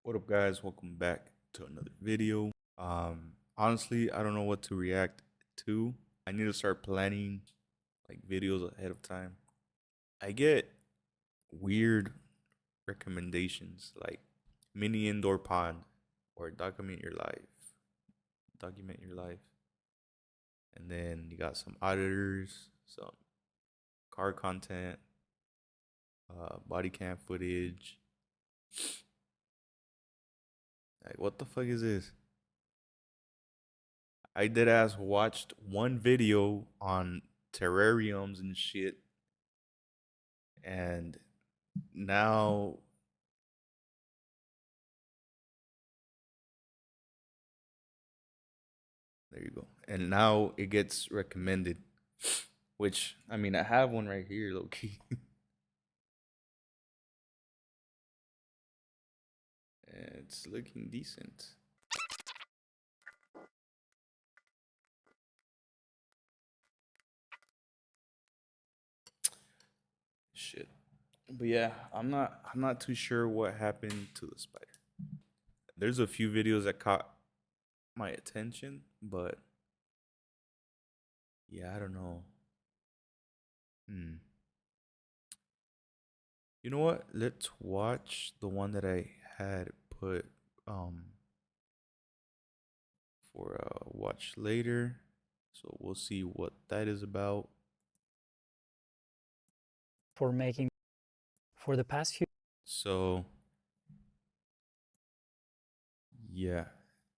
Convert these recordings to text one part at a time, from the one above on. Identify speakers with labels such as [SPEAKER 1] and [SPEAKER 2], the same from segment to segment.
[SPEAKER 1] What up, guys? Welcome back to another video. Honestly, I don't know what to react to. I need to start planning like videos ahead of time. I get weird recommendations like mini indoor pond or document your life. And then you got some auditors, some car content, body cam footage. Like, what the fuck is this? I did ass watched one video on terrariums and shit, and now there you go. And now it gets recommended, which I mean I have one right here, low key. It's looking decent. Shit. But yeah, I'm not too sure what happened to the spider. There's a few videos that caught my attention, but yeah, I don't know. Hmm. You know what? Let's watch the one that I had put for watch later. So we'll see what that is about.
[SPEAKER 2] For making for the past few.
[SPEAKER 1] So yeah,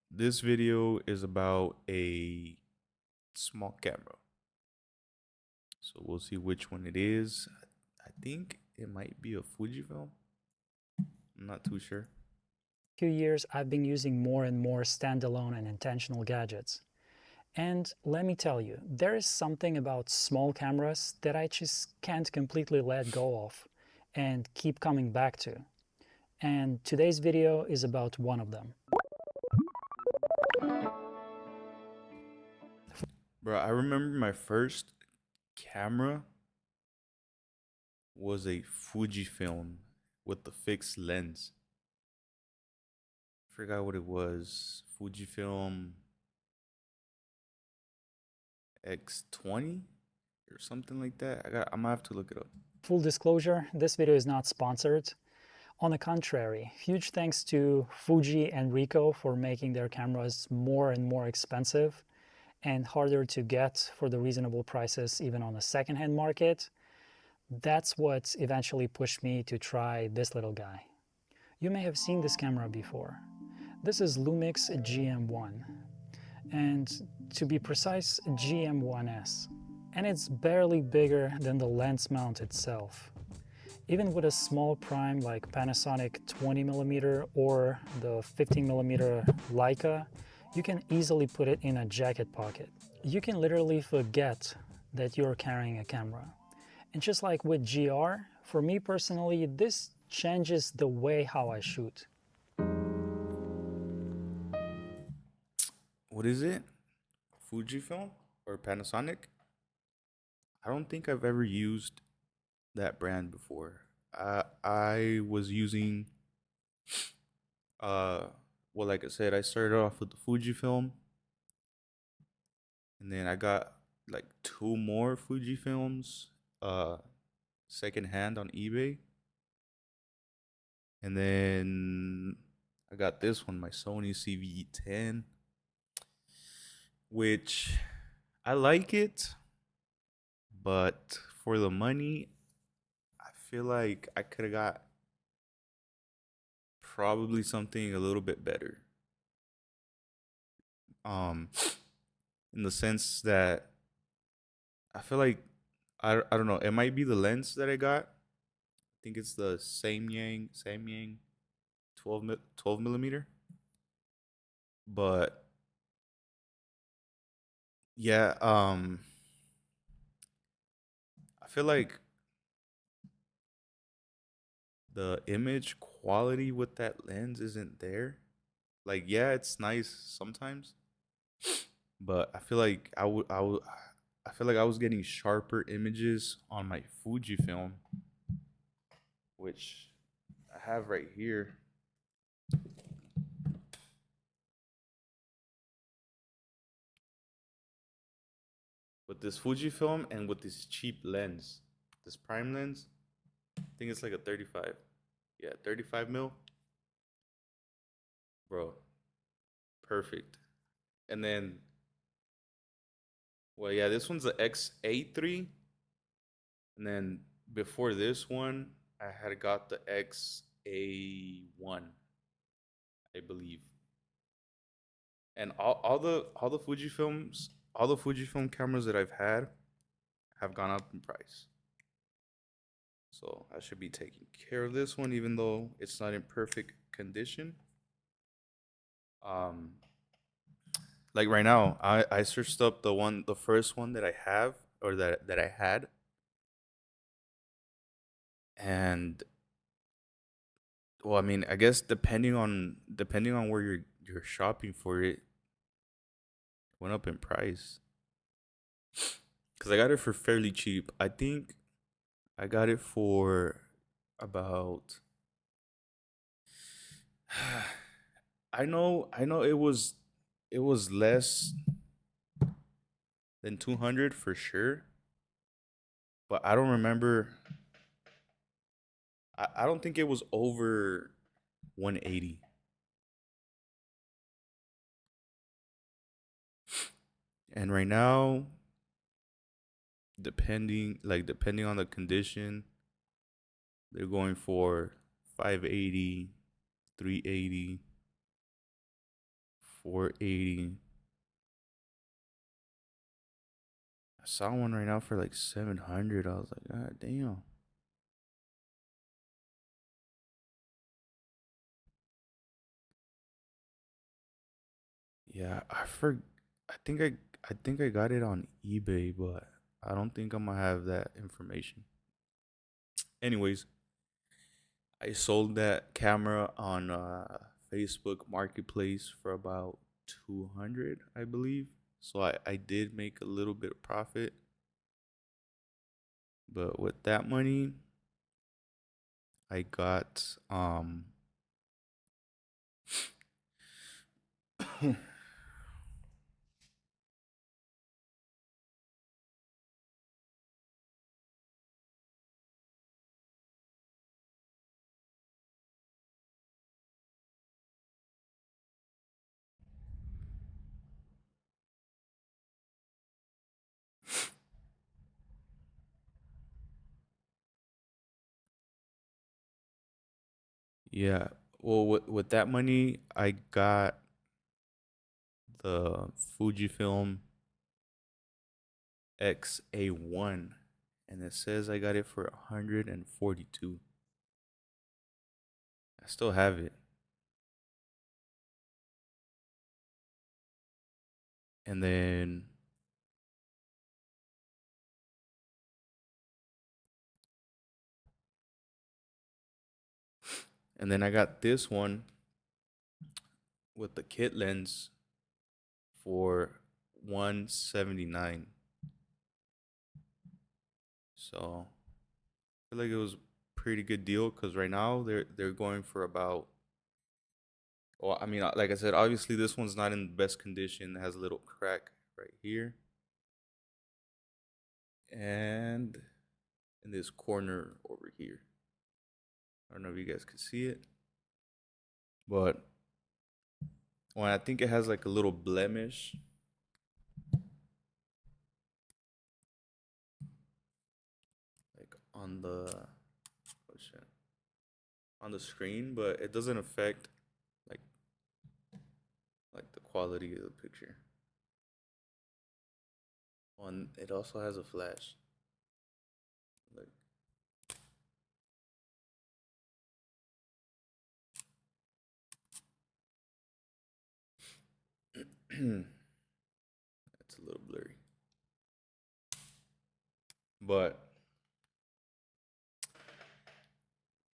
[SPEAKER 1] this video is about a small camera. So we'll see which one it is. I think it might be a Fujifilm. I'm not too sure.
[SPEAKER 2] Few years I've been using more and more standalone and intentional gadgets. And let me tell you, there is something about small cameras that I just can't completely let go of and keep coming back to. And today's video is about one of them.
[SPEAKER 1] Bro, I remember my first camera was a Fujifilm with the fixed lens. Forgot what it was. Fujifilm X20 or something like that. I'm gonna have to look it up.
[SPEAKER 2] Full disclosure, this video is not sponsored. On the contrary, huge thanks to Fuji and Ricoh for making their cameras more and more expensive and harder to get for the reasonable prices even on the secondhand market. That's what eventually pushed me to try this little guy. You may have seen this camera before. This is Lumix GM1, and to be precise, GM1S. And it's barely bigger than the lens mount itself. Even with a small prime like Panasonic 20mm or the 15mm Leica, you can easily put it in a jacket pocket. You can literally forget that you're carrying a camera. And just like with GR, for me personally, this changes the way how I shoot.
[SPEAKER 1] What is it? Fujifilm or Panasonic? I don't think I've ever used that brand before. I was using well, like I said, I started off with the Fujifilm, and then I got like two more Fujifilms secondhand on eBay. And then I got this one, my Sony CV10, which I like it, but for the money, I feel like I could have got probably something a little bit better. Um, in the sense that I feel like I don't know, it might be the lens that I got. I think it's the Samyang 12 millimeter. But yeah, I feel like the image quality with that lens isn't there. Like, yeah, it's nice sometimes, but I feel like I feel like I was getting sharper images on my Fujifilm, which I have right here. with this Fujifilm and with this cheap lens, this prime lens. I think it's like a 35. Yeah, 35 mil. Bro, perfect. And then, well, yeah, this one's the X-A3. And then before this one, I had got the X-A1, I believe. And all the Fujifilms, all the Fujifilm cameras that I've had have gone up in price. So I should be taking care of this one, even though it's not in perfect condition. Um, like right now, I searched up the first one that I have or that I had, and well, I mean, I guess depending on where you're shopping for it, went up in price. Cause I got it for fairly cheap. I think I got it for about. I know it was less than 200 for sure, but I don't remember. I don't think it was over 180. And right now, depending on the condition, they're going for 580, 380, 480. I saw one right now for like 700. I was like, God damn. Yeah, I think I got it on eBay, but I don't think I'm gonna have that information. Anyways, I sold that camera on Facebook Marketplace for about 200, I believe. So I did make a little bit of profit, but with that money, I got yeah. Well, with that money, I got the Fujifilm XA1, and it says I got it for 142. I still have it. And then I got this one with the kit lens for 179. So I feel like it was a pretty good deal because right now they're going for about. Well, I mean, like I said, obviously this one's not in the best condition. It has a little crack right here, and in this corner over here. I don't know if you guys can see it, but when I think it has like a little blemish, like oh shit, on the screen, but it doesn't affect like the quality of the picture. On it also has a flash. Like it's a little blurry, but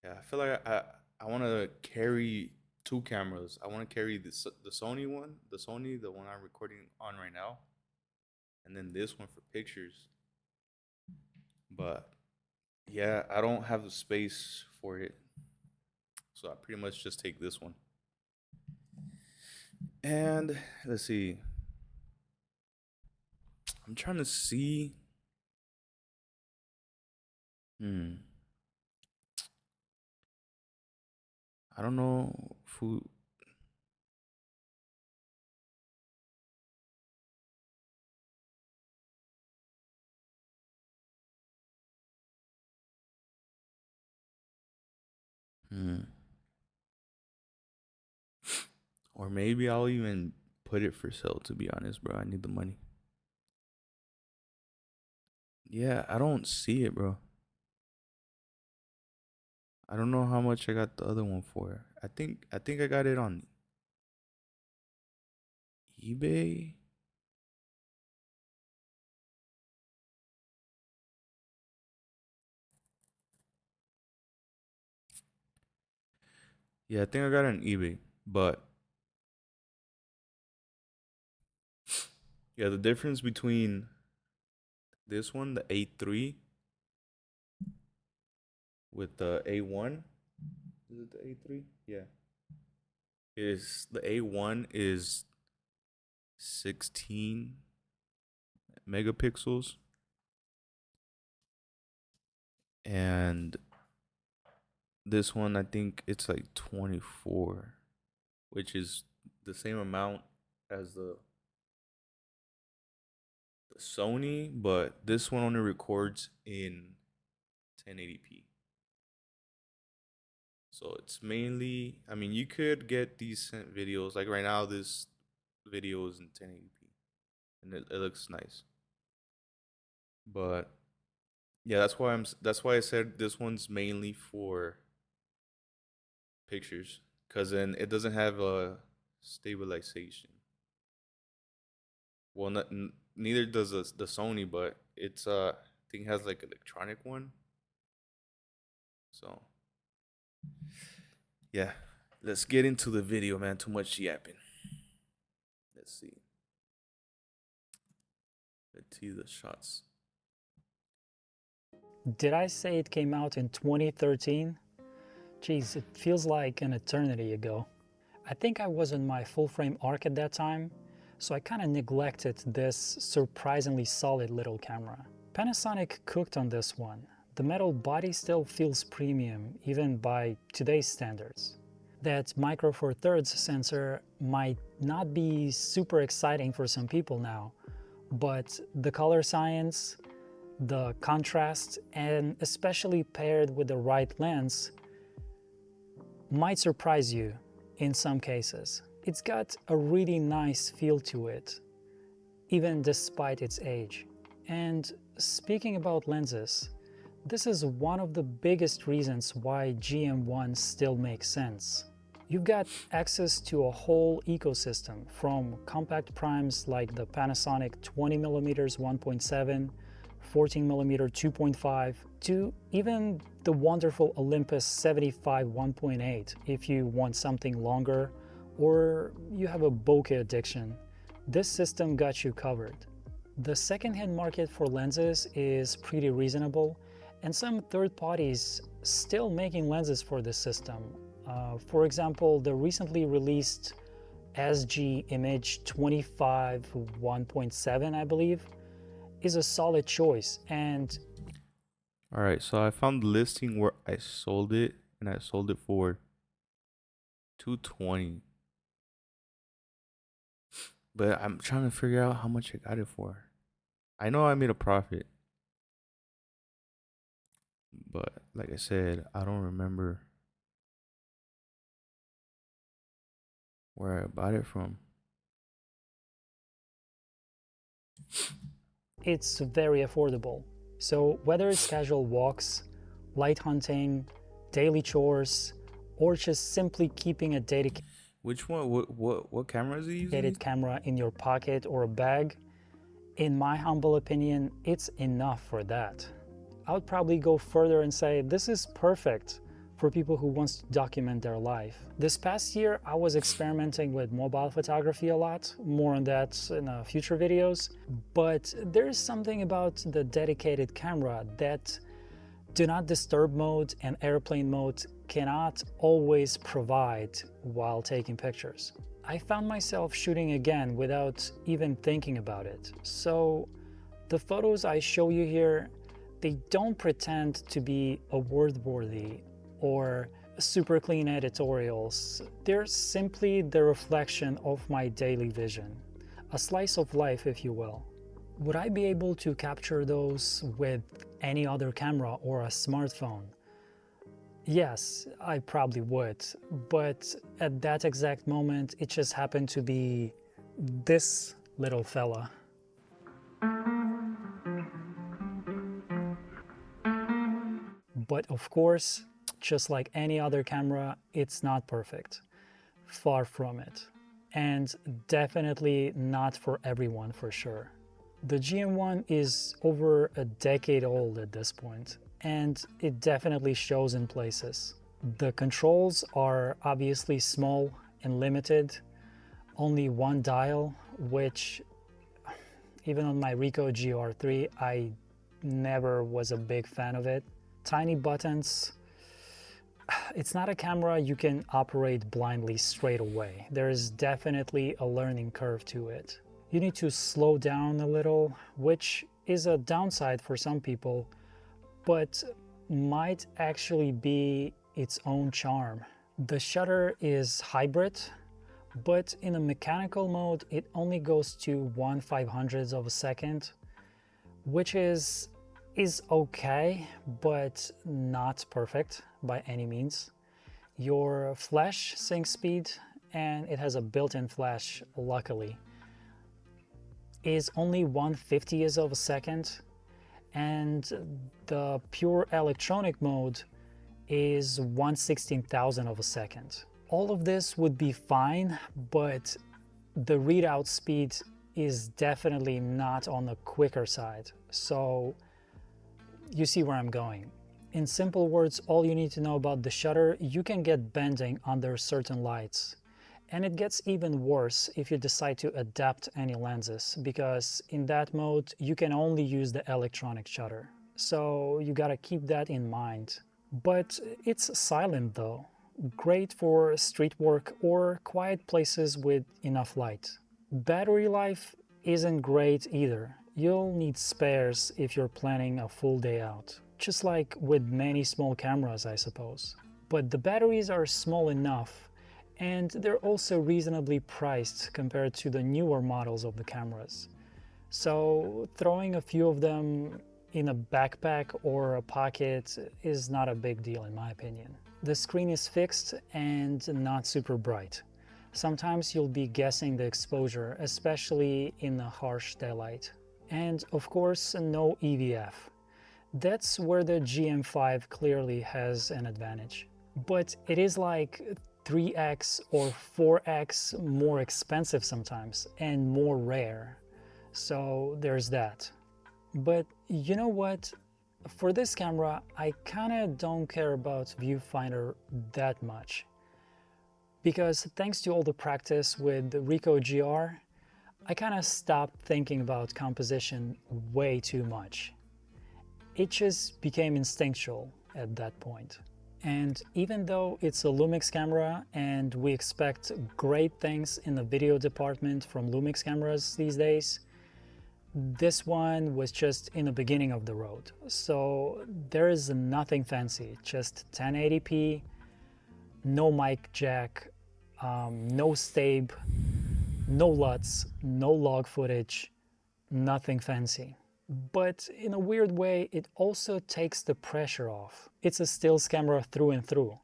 [SPEAKER 1] yeah, I feel like I want to carry two cameras. I want to carry the Sony one, the one I'm recording on right now, and then this one for pictures. But yeah, I don't have the space for it, so I pretty much just take this one. And let's see, I'm trying to see. I don't know. Food. Or maybe I'll even put it for sale, to be honest, bro. I need the money. Yeah, I don't see it, bro. I don't know how much I got the other one for. I think I got it on eBay. Yeah, I think I got it on eBay. But yeah, the difference between this one, the A3, with the A1, is it the A3? Yeah. Is the A1 is 16 megapixels, and this one I think it's like 24, which is the same amount as the Sony, but this one only records in 1080p. So it's mainly, I mean, you could get decent videos. Like right now, this video is in 1080p, and it looks nice. But yeah, that's why I said this one's mainly for pictures, because then it doesn't have a stabilization. Well, neither does the Sony, but it's I think it has like electronic one. So yeah, let's get into the video, man. Too much yapping. Let's see. Let's see the shots.
[SPEAKER 2] Did I say it came out in 2013? Geez, it feels like an eternity ago. I think I was in my full-frame arc at that time, so I kind of neglected this surprisingly solid little camera. Panasonic cooked on this one. The metal body still feels premium, even by today's standards. That Micro Four Thirds sensor might not be super exciting for some people now, but the color science, the contrast, and especially paired with the right lens, might surprise you in some cases. It's got a really nice feel to it, even despite its age. And speaking about lenses, this is one of the biggest reasons why GM1 still makes sense. You've got access to a whole ecosystem, from compact primes like the Panasonic 20mm 1.7, 14mm 2.5, to even the wonderful Olympus 75 1.8 if you want something longer or you have a bokeh addiction. This system got you covered. The second-hand market for lenses is pretty reasonable, and some third parties still making lenses for this system. For example, the recently released SG Image 25 1.7, I believe, is a solid choice. And
[SPEAKER 1] All right, so I found the listing where I sold it, and I sold it for 220. But I'm trying to figure out how much I got it for. I know I made a profit, but like I said, I don't remember where I bought it from.
[SPEAKER 2] it's very affordable. So whether it's casual walks, light hunting, daily chores, or just simply keeping a dedicated
[SPEAKER 1] Which one? What camera is he using?
[SPEAKER 2] camera in your pocket or a bag, in my humble opinion, it's enough for that. I would probably go further and say this is perfect for people who want to document their life. This past year, I was experimenting with mobile photography a lot, more on that in future videos, but there's something about the dedicated camera that do not disturb mode and airplane mode cannot always provide while taking pictures. I found myself shooting again without even thinking about it. So The photos I show you here, they don't pretend to be award-worthy or super clean editorials. They're simply the reflection of my daily vision, a slice of life, if you will. Would I be able to capture those with any other camera or a smartphone? Yes, I probably would, but at that exact moment, it just happened to be this little fella. But of course, just like any other camera, it's not perfect. Far from it. And definitely not for everyone, for sure. The GM1 is over a decade old at this point, and it definitely shows in places. The controls are obviously small and limited, only one dial, which even on my Ricoh GR3, I never was a big fan of it. Tiny buttons. It's not a camera you can operate blindly straight away. There is definitely a learning curve to it. You need to slow down a little, which is a downside for some people, but might actually be its own charm. The shutter is hybrid, but in a mechanical mode, it only goes to 1/500th of a second, which is okay, but not perfect by any means. Your flash sync speed, and it has a built-in flash, luckily, is only 1/50th of a second, and the pure electronic mode is 1/16,000th of a second. All of this would be fine, but the readout speed is definitely not on the quicker side. So you see where I'm going. In simple words, all you need to know about the shutter, you can get bending under certain lights. And it gets even worse if you decide to adapt any lenses, because in that mode, you can only use the electronic shutter. So you gotta keep that in mind. But it's silent though. Great for street work or quiet places with enough light. Battery life isn't great either. You'll need spares if you're planning a full day out, just like with many small cameras, I suppose. But the batteries are small enough, and they're also reasonably priced compared to the newer models of the cameras. So throwing a few of them in a backpack or a pocket is not a big deal in my opinion. The screen is fixed and not super bright. Sometimes you'll be guessing the exposure, especially in the harsh daylight. And of course, no EVF. That's where the GM5 clearly has an advantage. But it is like 3x or 4x more expensive sometimes and more rare. So there's that. But you know what? For this camera, I kinda don't care about viewfinder that much. Because thanks to all the practice with the Ricoh GR, I kinda stopped thinking about composition way too much. It just became instinctual at that point. And even though it's a Lumix camera and we expect great things in the video department from Lumix cameras these days, this one was just in the beginning of the road. So there is nothing fancy, just 1080p, no mic jack, no stabe, no LUTs, no log footage, nothing fancy. But in a weird way, it also takes the pressure off. It's a stills camera through and through.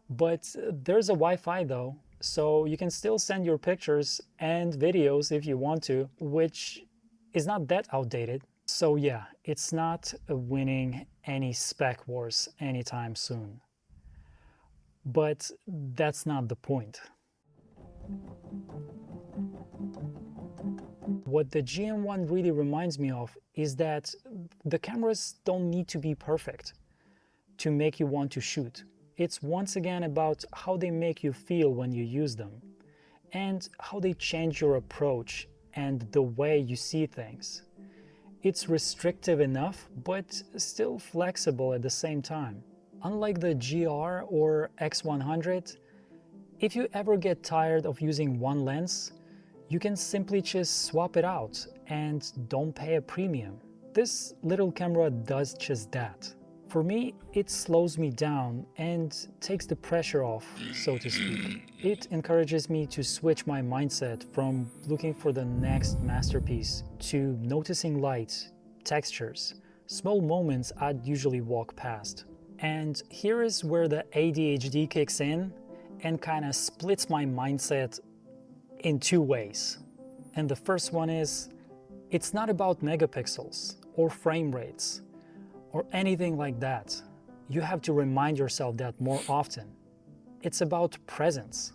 [SPEAKER 2] But there's a Wi-Fi though, so you can still send your pictures and videos if you want to, which is not that outdated. So yeah, it's not winning any spec wars anytime soon. But that's not the point. What the GM1 really reminds me of is that the cameras don't need to be perfect to make you want to shoot. It's once again about how they make you feel when you use them and how they change your approach and the way you see things. It's restrictive enough, but still flexible at the same time. Unlike the GR or X100, if you ever get tired of using one lens, you can simply just swap it out and don't pay a premium. This little camera does just that. For me, it slows me down and takes the pressure off, so to speak. It encourages me to switch my mindset from looking for the next masterpiece to noticing light, textures, small moments I'd usually walk past. And here is where the ADHD kicks in and kind of splits my mindset in two ways. And the first one is, it's not about megapixels or frame rates or anything like that. You have to remind yourself that more often. It's about presence,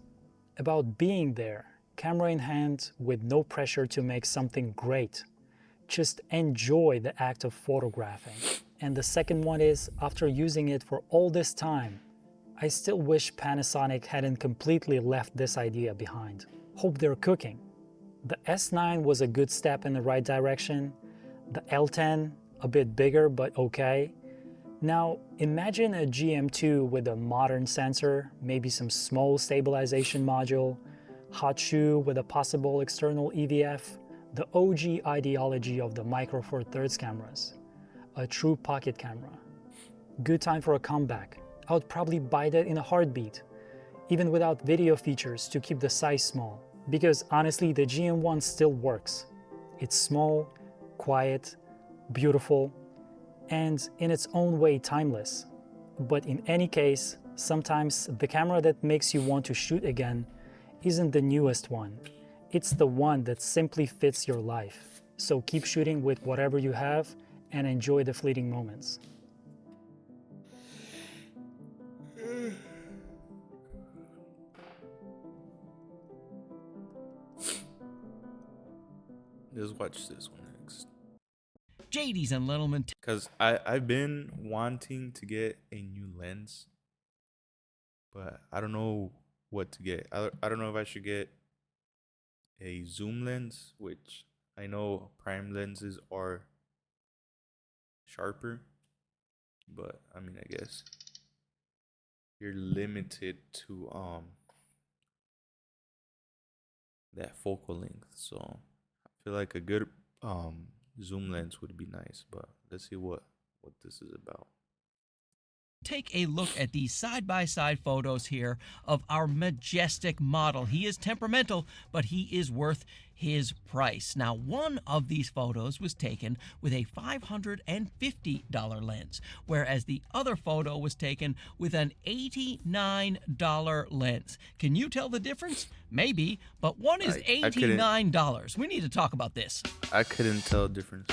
[SPEAKER 2] about being there, camera in hand, with no pressure to make something great. Just enjoy the act of photographing. And the second one is, after using it for all this time, I still wish Panasonic hadn't completely left this idea behind. Hope they're cooking. The S9 was a good step in the right direction. The L10, a bit bigger, but okay. Now, imagine a GM2 with a modern sensor, maybe some small stabilization module, hot shoe with a possible external EVF, the OG ideology of the Micro Four Thirds cameras, a true pocket camera. Good time for a comeback. I would probably buy that in a heartbeat, even without video features to keep the size small, because honestly, the GM1 still works. It's small, quiet, beautiful, and in its own way timeless. But in any case, sometimes the camera that makes you want to shoot again isn't the newest one. It's the one that simply fits your life. So keep shooting with whatever you have and enjoy the fleeting moments.
[SPEAKER 1] Let's watch this one next.
[SPEAKER 3] JD's and gentlemen.
[SPEAKER 1] Because I've been wanting to get a new lens, but I don't know what to get. I don't know if I should get a zoom lens, which I know prime lenses are sharper, but I mean, I guess you're limited to that focal length. So I feel like a good zoom lens would be nice, but let's see what this is about.
[SPEAKER 3] Take a look at these side-by-side photos here of our majestic model. He is temperamental, but he is worth his price. Now, one of these photos was taken with a $550 lens, whereas the other photo was taken with an $89 lens. Can you tell the difference? Maybe, but one is $89. We need to talk about this.
[SPEAKER 1] I couldn't tell the difference.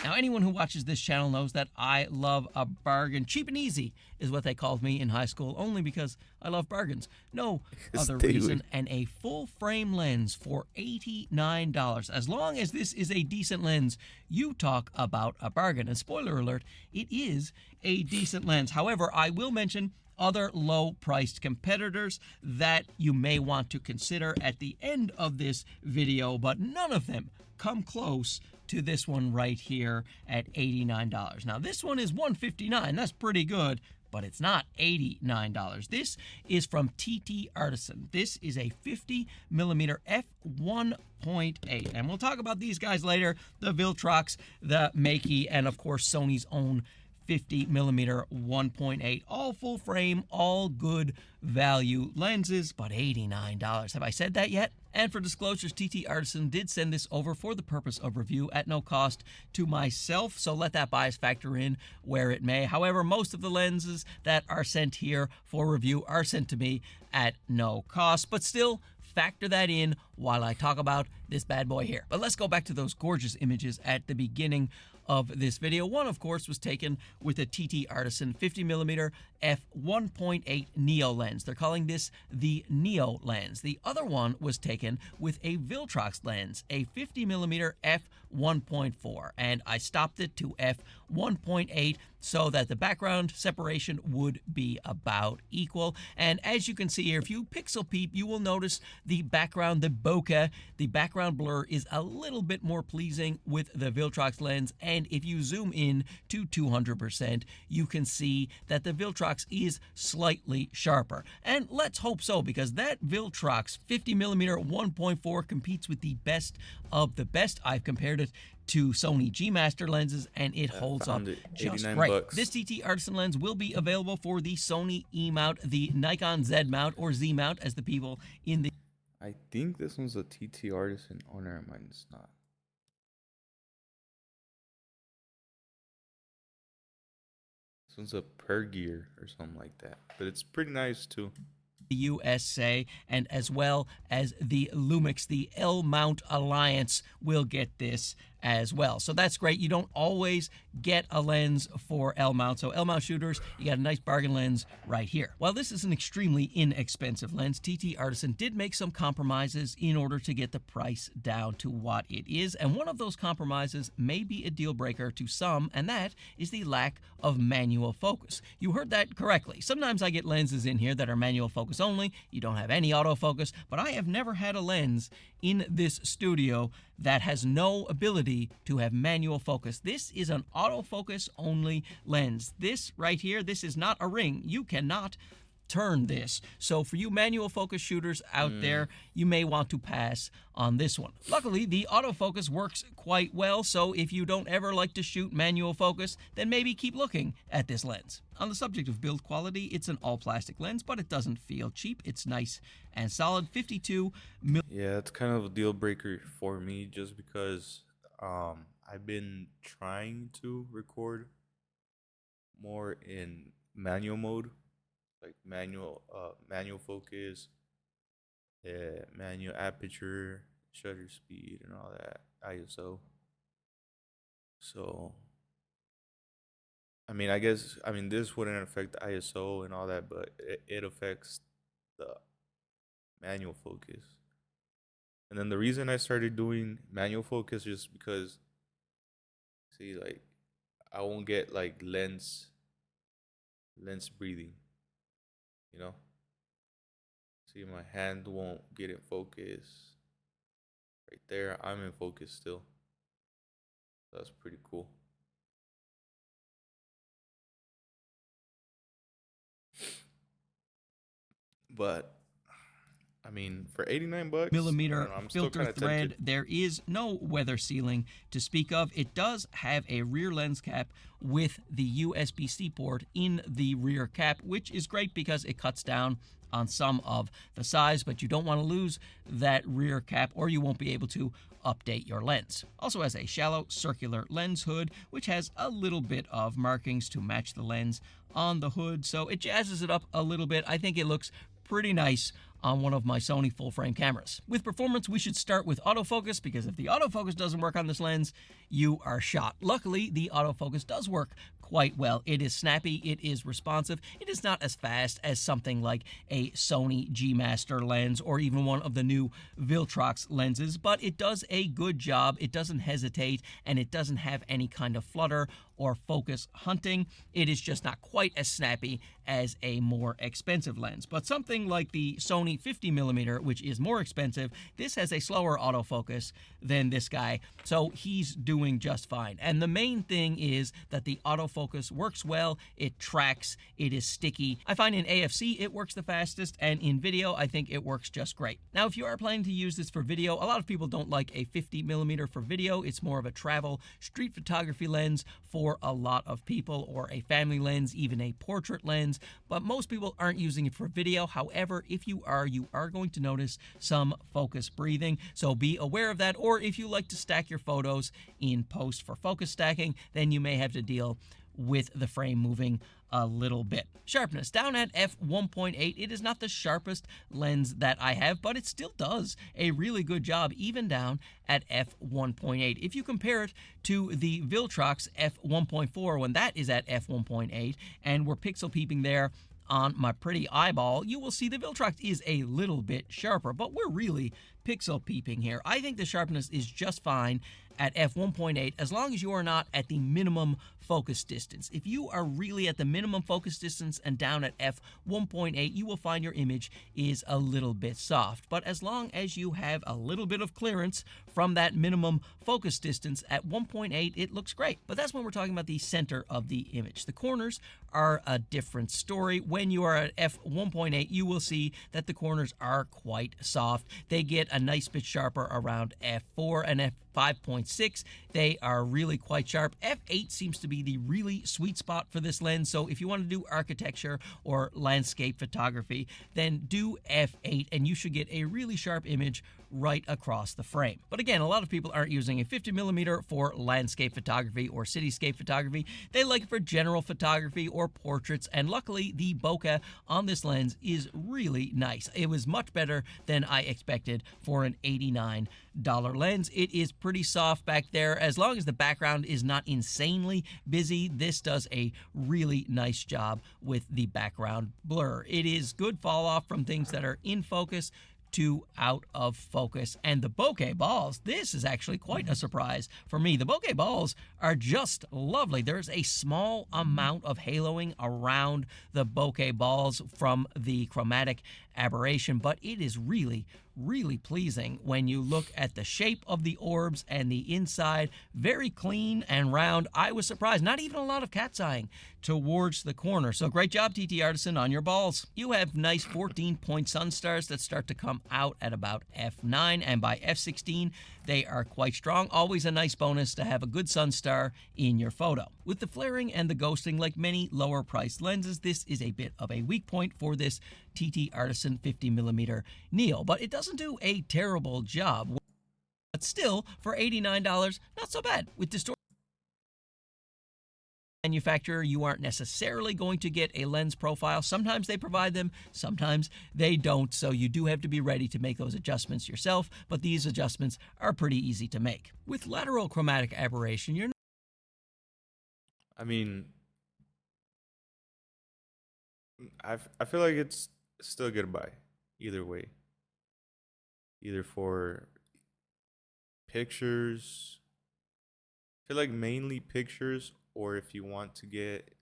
[SPEAKER 3] Now, anyone who watches this channel knows that I love a bargain. Cheap and easy is what they called me in high school, only because I love bargains. No other reason. And a full-frame lens for $89. As long as this is a decent lens, you talk about a bargain. And spoiler alert, it is a decent lens. However, I will mention other low-priced competitors that you may want to consider at the end of this video, but none of them come close to this one right here at $89. Now, this one is $159. That's pretty good, but it's not $89. This is from TTArtisan. This is a 50mm f1.8, and we'll talk about these guys later, the Viltrox, the Makey, and of course Sony's own 50mm 1.8, all full frame, all good value lenses, but $89. Have I said that yet? And for disclosures, TTArtisan did send this over for the purpose of review at no cost to myself, so let that bias factor in where it may. However, most of the lenses that are sent here for review are sent to me at no cost, but still, factor that in while I talk about this bad boy here. But let's go back to those gorgeous images at the beginning of this video. One, of course, was taken with a TTArtisan 50mm f1.8 Neo lens. They're calling this the Neo lens. The other one was taken with a Viltrox lens, a 50mm f1.4, and I stopped it to f1.8 so that the background separation would be about equal. And as you can see here, if you pixel peep, you will notice the background, the bokeh, the background blur is a little bit more pleasing with the Viltrox lens. And if you zoom in to 200%, you can see that the Viltrox is slightly sharper. And let's hope so, because that Viltrox 50mm 1.4 competes with the best of the best. I've compared it to Sony G Master lenses, and it holds up just great. This TTArtisan lens will be available for the Sony E mount, the Nikon Z mount, or Z mount as the people in the...
[SPEAKER 1] I think this one's a TTArtisan. Oh, never mind, it's not. This one's a Pergear or something like that, but it's pretty nice too.
[SPEAKER 3] USA, and as well as the Lumix, the L Mount Alliance will get this as well. So that's great. You don't always get a lens for L mount. So L mount shooters, you got a nice bargain lens right here. While this is an extremely inexpensive lens, TTArtisan did make some compromises in order to get the price down to what it is. And one of those compromises may be a deal breaker to some, and that is the lack of manual focus. You heard that correctly. Sometimes I get lenses in here that are manual focus only. You don't have any autofocus, but I have never had a lens in this studio that has no ability to have manual focus. This is an autofocus only lens. This right here, this is not a ring. You cannot turn this. So for you manual focus shooters out there, you may want to pass on this one. Luckily, the autofocus works quite well, so if you don't ever like to shoot manual focus, then maybe keep looking at this lens. On the subject of build quality, it's an all-plastic lens, but it doesn't feel cheap. It's nice and solid. 52 mil.
[SPEAKER 1] Yeah, it's kind of a deal breaker for me, just because I've been trying to record more in manual mode, like manual focus, manual aperture, shutter speed, and all that, ISO. So I mean, this wouldn't affect the ISO and all that, but it affects the manual focus. And then the reason I started doing manual focus is because, see, like, I won't get like lens breathing, you know. See, my hand won't get in focus. Right there, I'm in focus still. That's pretty cool. But I mean, for 89 bucks,
[SPEAKER 3] millimeter
[SPEAKER 1] I'm
[SPEAKER 3] filter
[SPEAKER 1] still
[SPEAKER 3] thread,
[SPEAKER 1] tempted.
[SPEAKER 3] there is no weather sealing to speak of. It does have a rear lens cap with the USB-C port in the rear cap, which is great because it cuts down on some of the size, but you don't want to lose that rear cap or you won't be able to update your lens. Also has a shallow circular lens hood, which has a little bit of markings to match the lens on the hood, so it jazzes it up a little bit. I think it looks pretty nice on one of my Sony full-frame cameras. With performance, we should start with autofocus, because if the autofocus doesn't work on this lens, you are shot. Luckily, the autofocus does work quite well. It is snappy, it is responsive. It is not as fast as something like a Sony G Master lens or even one of the new Viltrox lenses, but it does a good job. It doesn't hesitate, and it doesn't have any kind of flutter or focus hunting. It is just not quite as snappy as a more expensive lens. But something like the Sony 50mm, which is more expensive, this has a slower autofocus than this guy, so he's doing just fine. And the main thing is that the autofocus works well, it tracks, it is sticky. I find in AFC it works the fastest, and in video I think it works just great. Now, if you are planning to use this for video, a lot of people don't like a 50mm for video. It's more of a travel street photography lens for a lot of people, or a family lens, even a portrait lens, but most people aren't using it for video. However, if you are going to notice some focus breathing, so be aware of that. Or if you like to stack your photos in post for focus stacking, then you may have to deal with the frame moving a little bit. Sharpness, down at f1.8. It is not the sharpest lens that I have, but it still does a really good job, even down at f1.8. If you compare it to the Viltrox f1.4, when that is at f1.8, and we're pixel peeping there on my pretty eyeball, you will see the Viltrox is a little bit sharper, but we're really pixel peeping here. I think the sharpness is just fine at f1.8 as long as you are not at the minimum focus distance. If you are really at the minimum focus distance and down at f1.8, you will find your image is a little bit soft. But as long as you have a little bit of clearance from that minimum focus distance at 1.8, it looks great. But that's when we're talking about the center of the image. The corners are a different story. When you are at f1.8, you will see that the corners are quite soft. They get a nice bit sharper around f4 and f5.6. They are really quite sharp. f8 seems to be the really sweet spot for this lens. So if you want to do architecture or landscape photography, then do f8 and you should get a really sharp image right across the frame. But again, a lot of people aren't using a 50mm for landscape photography or cityscape photography. They like it for general photography or portraits, and luckily the bokeh on this lens is really nice. It was much better than I expected for an $89 lens. It is pretty soft back there. As long as the background is not insanely busy, this does a really nice job with the background blur. It is good fall off from things that are in focus to out of focus. And the bokeh balls, this is actually quite a surprise for me. The bokeh balls are just lovely. There's a small amount of haloing around the bokeh balls from the chromatic aberration, but it is really pleasing when you look at the shape of the orbs and the inside. Very clean and round. I was surprised. Not even a lot of cat's eyeing towards the corner. So great job, TTArtisan, on your balls. You have nice 14-point sun stars that start to come out at about f9, and by f16 they are quite strong. Always a nice bonus to have a good sun star in your photo. With the flaring and the ghosting, like many lower priced lenses, this is a bit of a weak point for this TTArtisan 50mm Neo, but it doesn't do a terrible job. But still, for $89, not so bad. With distortion manufacturer, you aren't necessarily going to get a lens profile. Sometimes they provide them, sometimes they don't, so you do have to be ready to make those adjustments yourself, but these adjustments are pretty easy to make. With lateral chromatic aberration, you're
[SPEAKER 1] I mean, I feel like it's still a good buy either way. Either for pictures, I feel like mainly pictures, or if you want to get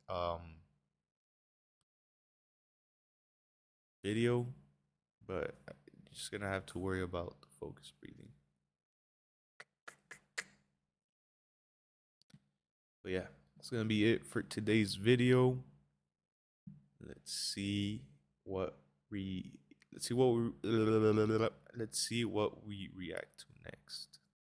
[SPEAKER 1] video, but you're just gonna have to worry about the focus breathing. But yeah, that's gonna be it for today's video. Let's see what we react to next.